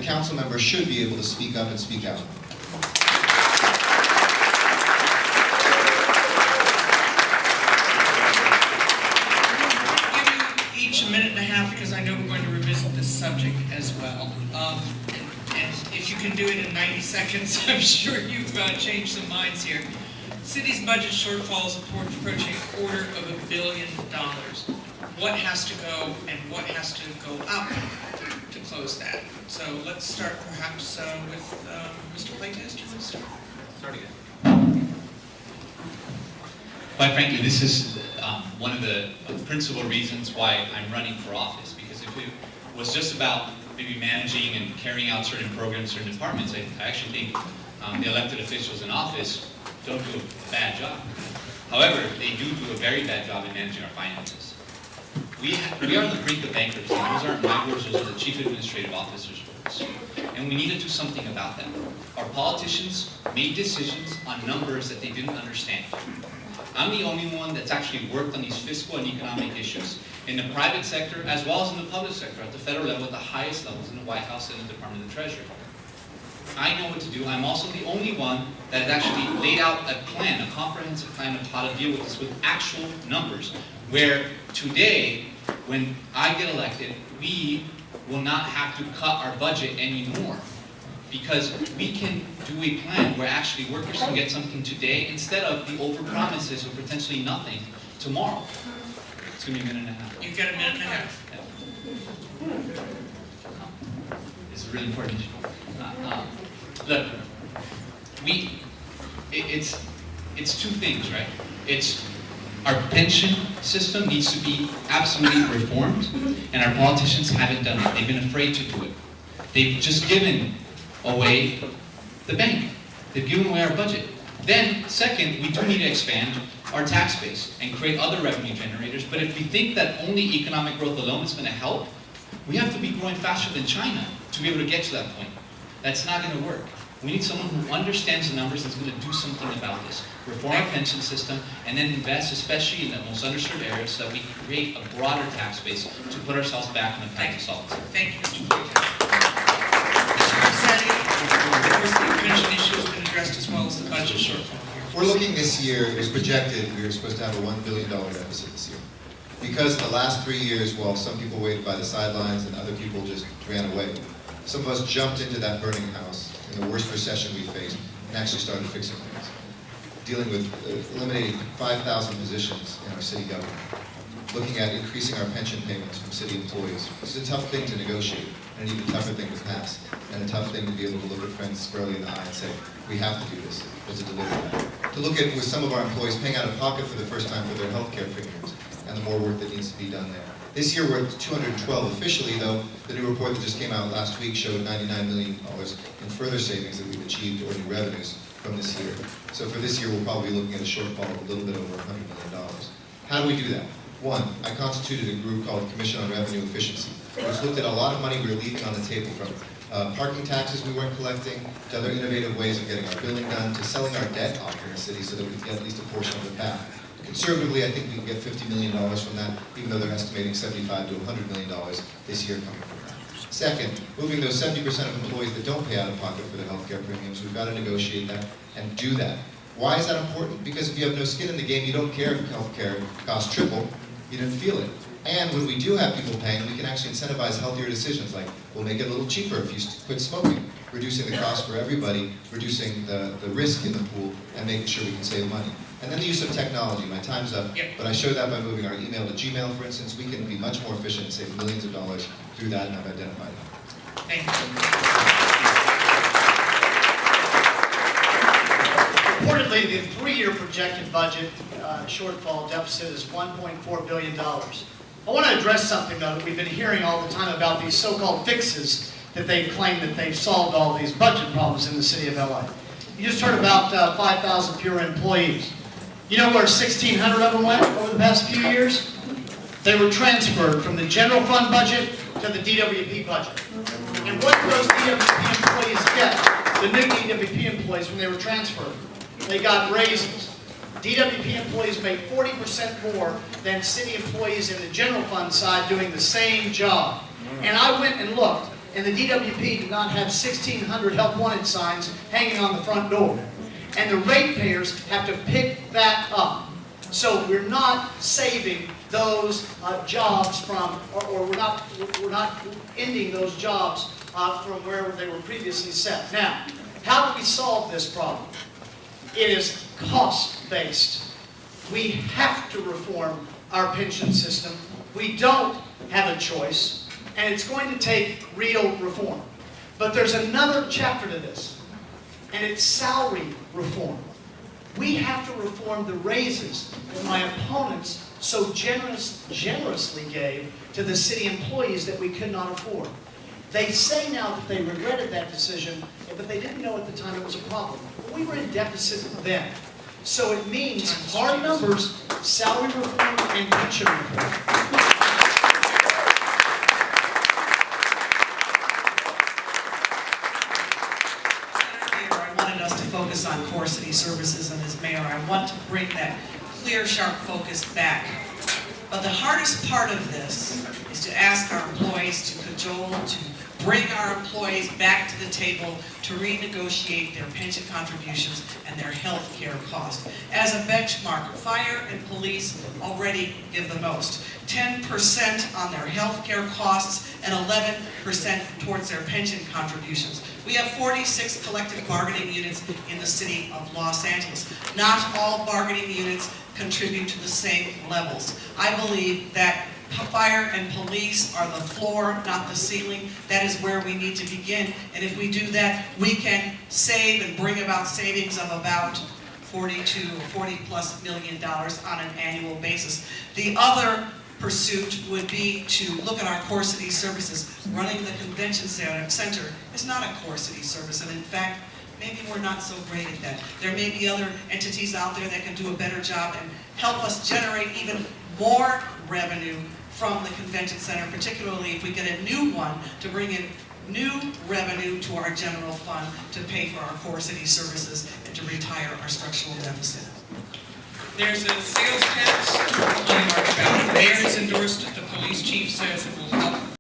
council member should be able to speak up and speak out. Each a minute and a half, because I know we're going to revisit this subject as well. And if you can do it in 90 seconds, I'm sure you've changed some minds here. City's budget shortfall is approaching $250 million. What has to go and what has to go up to close that? So let's start perhaps with Mr. Playtest. You want to start again. Quite frankly, this is one of the principal reasons why I'm running for office, because if it was just about maybe managing and carrying out certain programs, certain departments, I actually think the elected officials in office don't do a bad job. However, they do a very bad job in managing our finances. We are on the brink of bankruptcy. Those aren't my words, those are the chief administrative officer's words. And we need to do something about that. Our politicians made decisions on numbers that they didn't understand. I'm the only one that's actually worked on these fiscal and economic issues in the private sector as well as in the public sector, at the federal level, at the highest levels in the White House and the Department of the Treasury. I know what to do. I'm also the only one that has actually laid out a plan, a comprehensive plan of how to deal with this with actual numbers, where today, when I get elected, we will not have to cut our budget anymore, because we can do a plan where actually workers can get something today instead of the overpromises of potentially nothing tomorrow. It's going to be a minute and a half. You've got a minute and a half. It's a really important issue. Look, it's two things, right? It's our pension system needs to be absolutely reformed, and our politicians haven't done it. They've been afraid to do it. They've just given away the bank. They've given away our budget. Then, second, we do need to expand our tax base and create other revenue generators. But if we think that only economic growth alone is going to help, we have to be growing faster than China to be able to get to that point. That's not going to work. We need someone who understands the numbers and is going to do something about this. Reform our pension system, and then invest, especially in the most underserved areas, so that we create a broader tax base to put ourselves back on the path to solvency. Thank you, Mr. Playtest. The pension issue has been addressed as well as the budget shortfall. We're looking this year, it was projected we were supposed to have a $1 billion deficit this year. Because the last 3 years, while some people waited by the sidelines and other people just ran away, some of us jumped into that burning house in the worst recession we faced and actually started fixing things. Dealing with eliminating 5,000 positions in our city government. Looking at increasing our pension payments from city employees. This is a tough thing to negotiate, and an even tougher thing to pass, and a tough thing to be able to look at friends squarely in the eye and say, we have to do this, to deliver that. To look at with some of our employees paying out of pocket for the first time for their health care premiums, and the more work that needs to be done there. This year we're at 212 officially, though the new report that just came out last week showed $99 million in further savings that we've achieved or new revenues from this year. So for this year we'll probably be looking at a shortfall of a little bit over $100 million. How do we do that? One, I constituted a group called Commission on Revenue Efficiency, which looked at a lot of money we were leaving on the table, from parking taxes we weren't collecting, to other innovative ways of getting our billing done, to selling our debt off in the city so that we can get at least a portion of it back. Conservatively, I think we can get $50 million from that, even though they're estimating $75 to $100 million this year coming from that. Second, moving those 70% of employees that don't pay out of pocket for their health care premiums, we've got to negotiate that and do that. Why is that important? Because if you have no skin in the game, you don't care if health care costs triple, you didn't feel it. And when we do have people paying, we can actually incentivize healthier decisions, like we'll make it a little cheaper if you quit smoking, reducing the cost for everybody, reducing the risk in the pool, and making sure we can save money. And then the use of technology. My time's up, but I showed that by moving our email to Gmail, for instance. We can be much more efficient and save millions of dollars through that, and I've identified it. Thank you. Reportedly, the 3-year projected budget shortfall deficit is $1.4 billion. I want to address something, though, that we've been hearing all the time about these so-called fixes that they claim that they've solved all these budget problems in the city of LA. You just heard about 5,000 fewer employees. You know where 1,600 of them went over the past few years? They were transferred from the general fund budget to the DWP budget. And what did those DWP employees get, the new DWP employees, when they were transferred? They got raises. DWP employees made 40% more than city employees in the general fund side doing the same job. And I went and looked and the DWP did not have 1,600 help wanted signs hanging on the front door. And the ratepayers have to pick that up. So we're not saving those jobs from, or we're not ending those jobs from wherever they were previously set. Now, how do we solve this problem? It is cost-based. We have to reform our pension system. We don't have a choice, and it's going to take real reform. But there's another chapter to this, and it's salary reform. We have to reform the raises that my opponents so generously gave to the city employees that we could not afford. They say now that they regretted that decision, but they didn't know at the time it was a problem. We were in deficit then. So it means hard numbers, salary reform, and pension reform. I wanted us to focus on core city services, and as mayor, I want to bring that clear, sharp focus back. But the hardest part of this is to ask our employees to cajole, to bring our employees back to the table to renegotiate their pension contributions and their health care costs. As a benchmark, fire and police already give the most. 10% on their health care costs and 11% towards their pension contributions. We have 46 collective bargaining units in the city of Los Angeles. Not all bargaining units contribute to the same levels. I believe that fire and police are the floor, not the ceiling. That is where we need to begin. And if we do that, we can save and bring about savings of about $40 plus million on an annual basis. The other pursuit would be to look at our core city services. Running the convention center is not a core city service, and in fact, maybe we're not so great at that. There may be other entities out there that can do a better job and help us generate even more revenue from the convention center, particularly if we get a new one to bring in new revenue to our general fund to pay for our core city services and to retire our structural deficit. There's a sales tax on our ballot. The mayor has endorsed it, the police chief says it will